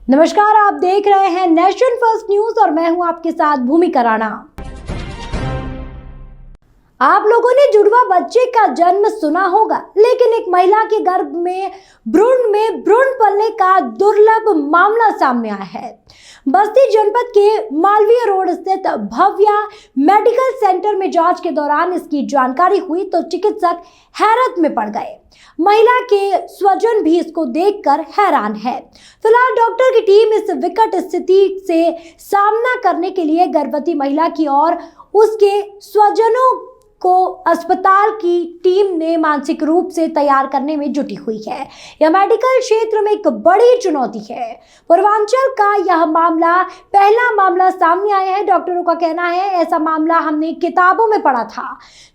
नमस्कार, आप देख रहे हैं नेशन फर्स्ट न्यूज और मैं हूं आपके साथ भूमिका राणा। आप लोगों ने जुड़वा बच्चे का जन्म सुना होगा, लेकिन एक महिला के गर्भ में भ्रूण पलने का दुर्लभ मामला सामने आया है। बस्ती जनपद के मालवीय रोड स्थित भव्या मेडिकल सेंटर में जांच के दौरान इसकी जानकारी हुई तो चिकित्सक हैरत में पड़ गए। महिला के स्वजन भी इसको देखकर हैरान है। फिलहाल डॉक्टर की टीम इस विकट स्थिति से सामना करने के लिए गर्भवती महिला की और उसके स्वजनों को अस्पताल की टीम ने मानसिक रूप से तैयार करने में जुटी हुई है। यह मेडिकल क्षेत्र में एक बड़ी चुनौती है। पूर्वांचल का यह पहला मामला सामने आया है। डॉक्टरों का कहना है ऐसा मामला हमने किताबों में पढ़ा था,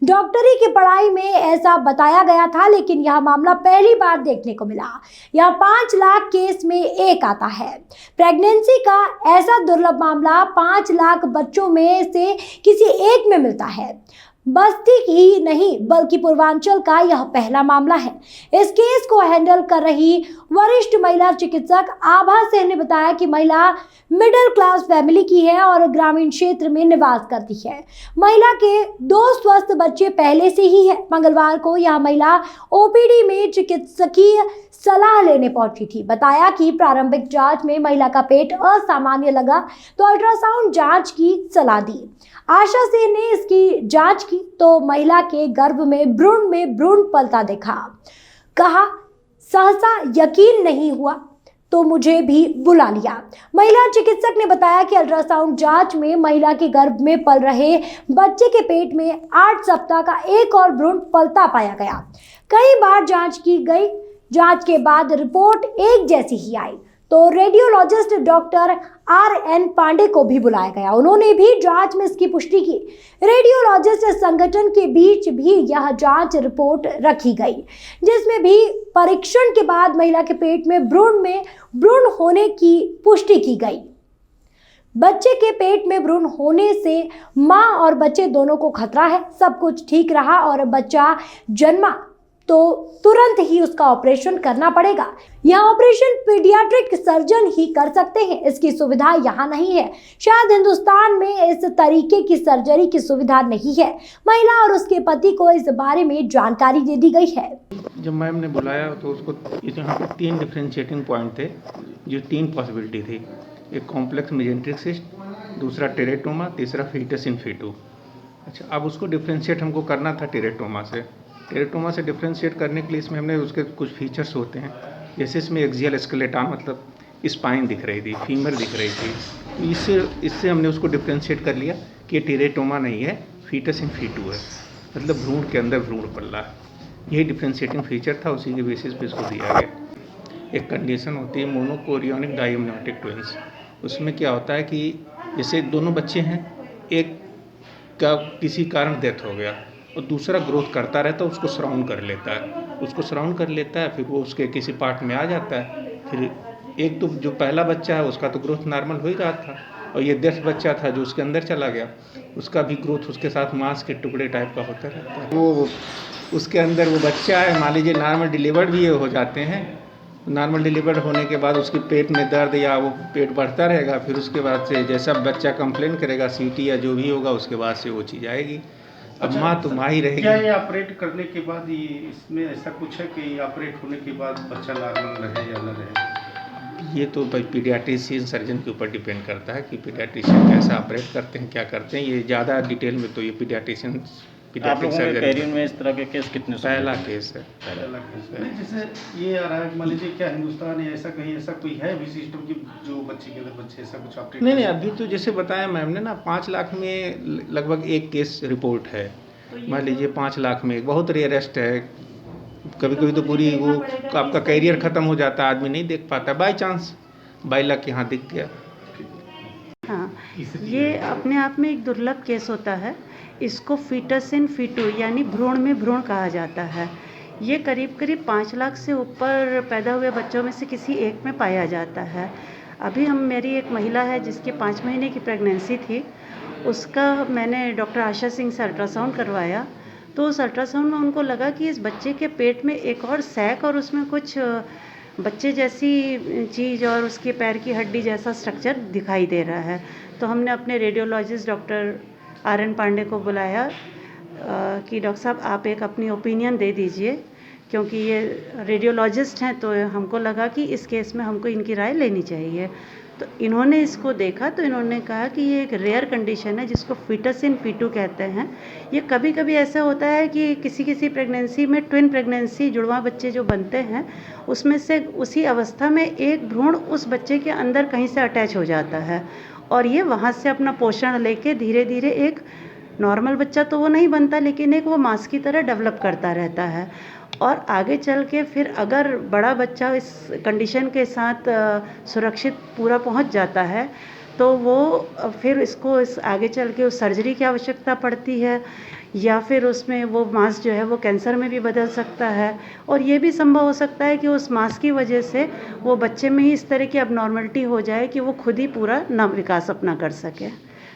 डॉक्टरी की पढ़ाई में ऐसा बताया गया था, लेकिन यह मामला पहली बार देखने को मिला। यह 5 लाख केस में एक आता है। प्रेगनेंसी का ऐसा दुर्लभ मामला 5 लाख बच्चों में से किसी एक में मिलता है। बस्ती ही नहीं बल्कि पूर्वांचल का यह पहला मामला है। इस केस को हैंडल कर रही वरिष्ठ महिला चिकित्सक आभा सिंह ने बताया कि महिला मिडिल क्लास फैमिली की है और ग्रामीण क्षेत्र में निवास करती है। महिला के 2 स्वस्थ बच्चे पहले से ही है। मंगलवार को यह महिला ओपीडी में चिकित्सकीय सलाह लेने पहुंची थी। बताया कि प्रारंभिक जांच में महिला का पेट असामान्य लगा तो अल्ट्रासाउंड जांच की सलाह दी। आशा सिंह ने इसकी जांच की तो महिला के गर्भ में भ्रूण पलता देखा। कहा, सहसा यकीन नहीं हुआ तो मुझे भी बुला लिया। महिला चिकित्सक ने बताया कि अल्ट्रासाउंड जांच में महिला के गर्भ में पल रहे बच्चे के पेट में 8 सप्ताह का एक और भ्रूण पलता पाया गया। कई बार जांच की गई। जांच के बाद रिपोर्ट एक जैसी ही आई तो रेडियोलॉजिस्ट डॉक्टर RN पांडे को भी बुलाया गया। उन्होंने भी जांच में इसकी पुष्टि की। रेडियोलॉजिस्ट संगठन के बीच भी यह जांच रिपोर्ट रखी गई, जिसमें भी परीक्षण के बाद महिला के पेट में भ्रूण होने की पुष्टि की गई। बच्चे के पेट में भ्रूण होने से मां और बच्चे दोनों को खतरा है। सब कुछ ठीक रहा और बच्चा जन्मा तो तुरंत ही उसका ऑपरेशन करना पड़ेगा। यह ऑपरेशन पीडियाट्रिक सर्जन ही कर सकते हैं। इसकी सुविधा यहाँ नहीं है। शायद हिंदुस्तान में इस तरीके की सर्जरी की सुविधा नहीं है। महिला और उसके पति को इस बारे में जानकारी दे दी गई है। जब मैम ने बुलाया तो उसको यहाँ पे 3 डिफरेंशिएटिंग पॉइंट थे, जो 3 पॉसिबिलिटी थी। एक कॉम्प्लेक्स मेजेंट्रिक सिस्ट, दूसरा टेरेटोमा, तीसरा फीटस इन फीटू। अच्छा, अब उसको डिफरेंशिएट हमको करना था टेरेटोमा से। टेरेटोमा से डिफ्रेंशिएट करने के लिए इसमें हमने उसके कुछ फीचर्स होते हैं, जैसे इसमें एक्सियल स्केलेटन मतलब स्पाइन दिख रही थी, फीमर दिख रही थी। इससे हमने उसको डिफ्रेंशिएट कर लिया कि ये टेरेटोमा नहीं है, फीटस इन फीटू है, मतलब भ्रूण के अंदर भ्रूण पल्ला है। यही डिफ्रेंशिएटिंग फीचर था, उसी के बेसिस पे इसको दिया गया। एक कंडीशन होती है मोनोकोरियोनिक डायमोनिक ट्विंस। उसमें क्या होता है कि जैसे दोनों बच्चे हैं, एक का किसी कारण डेथ हो गया और दूसरा ग्रोथ करता रहता है, उसको सराउंड कर लेता है, फिर वो उसके किसी पार्ट में आ जाता है। फिर एक तो जो पहला बच्चा है उसका तो ग्रोथ नॉर्मल हो ही रहा था, और ये डेथ बच्चा था जो उसके अंदर चला गया, उसका भी ग्रोथ उसके साथ मांस के टुकड़े टाइप का होता रहता है। वो उसके अंदर वो बच्चा है, मान लीजिए नॉर्मल डिलीवर्ड भी हो जाते हैं। नॉर्मल डिलीवर्ड होने के बाद उसके पेट में दर्द या वो पेट बढ़ता रहेगा, फिर उसके बाद से जैसा बच्चा कंप्लेन करेगा, सीटी या जो भी होगा, उसके बाद से वो चीज़ आएगी। अब माँ तो माँ ही रहेगी। क्या ये ऑपरेट करने के बाद ये इसमें ऐसा कुछ है कि ऑपरेट होने के बाद बच्चा नॉर्मल रहे या न रहे? ये तो भाई पीडियाट्रिशियन सर्जन के ऊपर डिपेंड करता है कि पीडियाट्रिशियन कैसा ऑपरेट करते हैं, क्या करते हैं। ये ज़्यादा डिटेल में तो ये पीडियाट्रिशियन पीडियाट्रिक सर्जन में इस तरह के केस कितने? पहला केस है। जैसे ये आ रहा है, मान लीजिए क्या हिंदुस्तान या ऐसा कहीं ऐसा कोई है भी सिस्टम की जो बच्चे के अंदर बच्चे ऐसा कुछ ऑपरेट? नहीं, अभी तो जैसे बताया मैम ने ना, 5 लाख में लगभग एक केस रिपोर्ट है। मान लीजिए 5 लाख में बहुत रेयरेस्ट है। कभी कभी तो पूरी वो आपका कैरियर ख़त्म हो जाता है, आदमी नहीं देख पाता, बाई चांस बाई लक यहाँ दिख गया। हाँ, ये अपने आप में एक दुर्लभ केस होता है। इसको फीटस इन फीटू यानी भ्रूण में भ्रूण कहा जाता है। ये करीब 5 लाख से ऊपर पैदा हुए बच्चों में से किसी एक में पाया जाता है। अभी मेरी एक महिला है जिसकी 5 महीने की प्रेगनेंसी थी, उसका मैंने डॉक्टर आशा सिंह से अल्ट्रासाउंड करवाया तो उस अल्ट्रासाउंड में उनको लगा कि इस बच्चे के पेट में एक और सैक और उसमें कुछ बच्चे जैसी चीज़ और उसके पैर की हड्डी जैसा स्ट्रक्चर दिखाई दे रहा है। तो हमने अपने रेडियोलॉजिस्ट डॉक्टर RN पांडे को बुलाया कि डॉक्टर साहब आप एक अपनी ओपिनियन दे दीजिए, क्योंकि ये रेडियोलॉजिस्ट हैं तो हमको लगा कि इस केस में हमको इनकी राय लेनी चाहिए। तो इन्होंने इसको देखा तो इन्होंने कहा कि ये एक रेयर कंडीशन है जिसको फीटस इन फीटू कहते हैं। ये कभी कभी ऐसा होता है कि किसी प्रेगनेंसी में ट्विन प्रेगनेंसी जुड़वा बच्चे जो बनते हैं उसमें से उसी अवस्था में एक भ्रूण उस बच्चे के अंदर कहीं से अटैच हो जाता है और ये वहाँ से अपना पोषण लेके धीरे धीरे एक नॉर्मल बच्चा तो वो नहीं बनता, लेकिन एक वो मांस की तरह डेवलप करता रहता है और आगे चल के फिर अगर बड़ा बच्चा इस कंडीशन के साथ सुरक्षित पूरा पहुंच जाता है तो वो फिर इसको इस आगे चल के उस सर्जरी की आवश्यकता पड़ती है या फिर उसमें वो मांस जो है वो कैंसर में भी बदल सकता है और ये भी संभव हो सकता है कि उस मांस की वजह से वो बच्चे में ही इस तरह की अबनॉर्मलिटी हो जाए कि वो खुद ही पूरा ना विकास अपना कर सके।